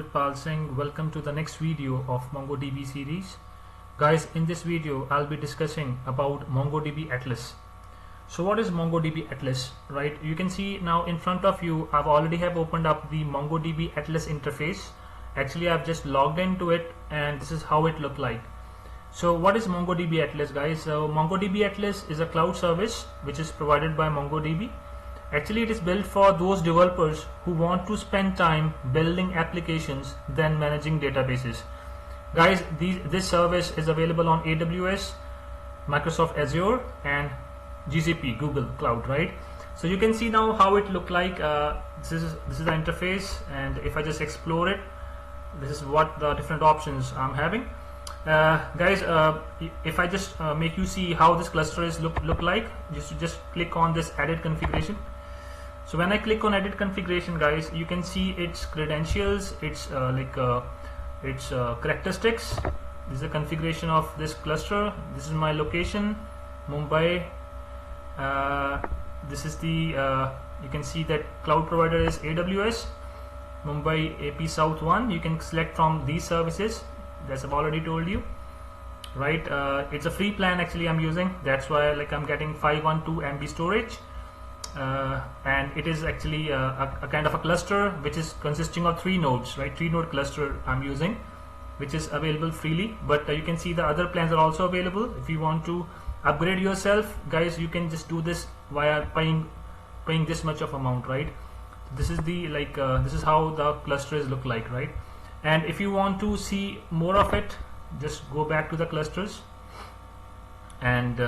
Amritpal Singh. Welcome to the next video of MongoDB series. Guys, in this video I'll be discussing about MongoDB Atlas. So what is MongoDB Atlas, right? You can see now in front of you I've already opened up the MongoDB Atlas interface. Actually I've just logged into it and this is how it looked like. So what is MongoDB Atlas, guys? So MongoDB Atlas is a cloud service which is provided by MongoDB. Actually it is built for those developers who want to spend time building applications than managing databases. Guys, this service is available on AWS, Microsoft Azure and GCP, Google Cloud, right? So you can see now how it look like. This is the interface, and if I just explore it, this is what the different options I'm having. Guys, if I just make you see how this cluster is look like, just click on this edit configuration. So when I click on edit configuration, guys, you can see its credentials, its characteristics. This is the configuration of this cluster. This is my location, Mumbai. This is the you can see that cloud provider is AWS, Mumbai AP South 1. You can select from these services. That's I've already told you, right? It's a free plan actually I'm using. That's why I'm getting 512 MB storage. And it is actually a kind of a cluster which is consisting of 3 nodes, right? 3-node cluster I'm using, which is available freely, but you can see the other plans are also available. If you want to upgrade yourself, guys, you can just do this via paying this much of amount, right? This is the this is how the clusters look like, right? And if you want to see more of it, just go back to the clusters and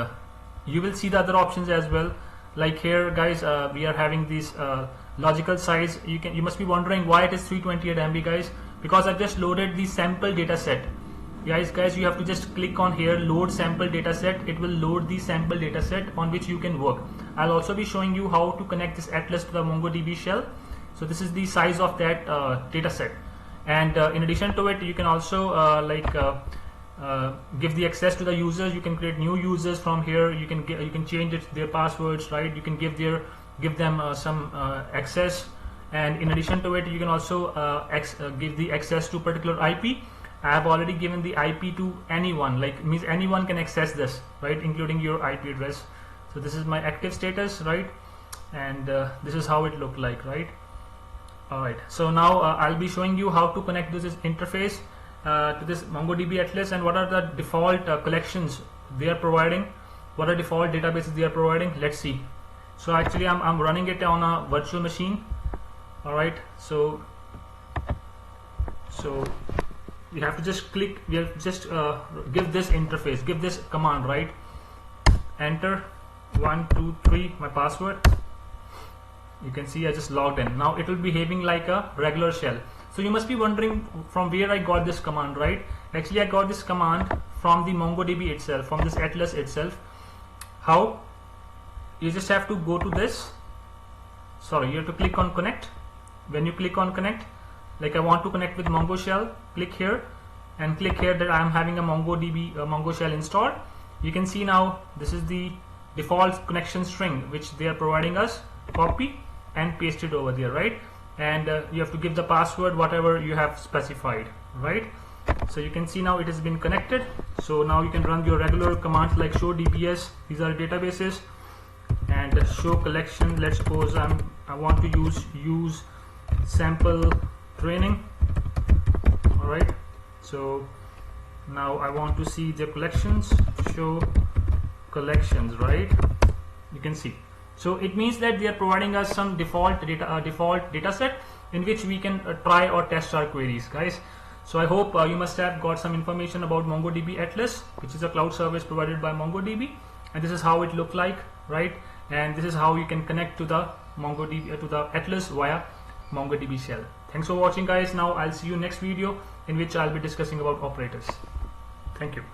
you will see the other options as well. Like here, guys, we are having this logical size. You must be wondering why it is 328 MB, guys, because I just loaded the sample data set. Guys, you have to just click on here, load sample data set. It will load the sample data set on which you can work. I'll also be showing you how to connect this Atlas to the MongoDB shell. So this is the size of that data set. And in addition to it, you can also give the access to the users. You can create new users from here. You can change their passwords, right? You can give them some access, and in addition to it, you can also give the access to particular IP. I have already given the IP to anyone, means anyone can access this, right, including your IP address. So this is my active status, right, and this is how it looked like, right? Alright, so now I'll be showing you how to connect this interface to this MongoDB Atlas, and what are the default collections they are providing, what are default databases they are providing. Let's see. So actually I'm running it on a virtual machine. Alright, so you have to just click, we have just give this interface, give this command, right? Enter 123 my password. You can see I just logged in. Now it will be behaving like a regular shell. So you must be wondering from where I got this command, right? Actually I got this command from the MongoDB itself, from this Atlas itself. How? You just have to go to this. Sorry, you have to click on connect. When you click on connect, I want to connect with Mongo shell, click here and click here that I am having a MongoDB Mongo shell installed. You can see now this is the default connection string which they are providing us. Copy and paste it over there, right? And you have to give the password whatever you have specified, right? So you can see now it has been connected. So now you can run your regular commands like show DBS. These are databases, and show collection. Let's suppose I want to use sample training. All right, so now I want to see the collections. Show collections, right? You can see. So it means that they are providing us some default data set in which we can try or test our queries, guys. So I hope you must have got some information about MongoDB Atlas, which is a cloud service provided by MongoDB, and this is how it looked like, right? And this is how you can connect to the MongoDB to the Atlas via MongoDB shell. Thanks for watching, guys. Now I'll see you next video in which I'll be discussing about operators. Thank you.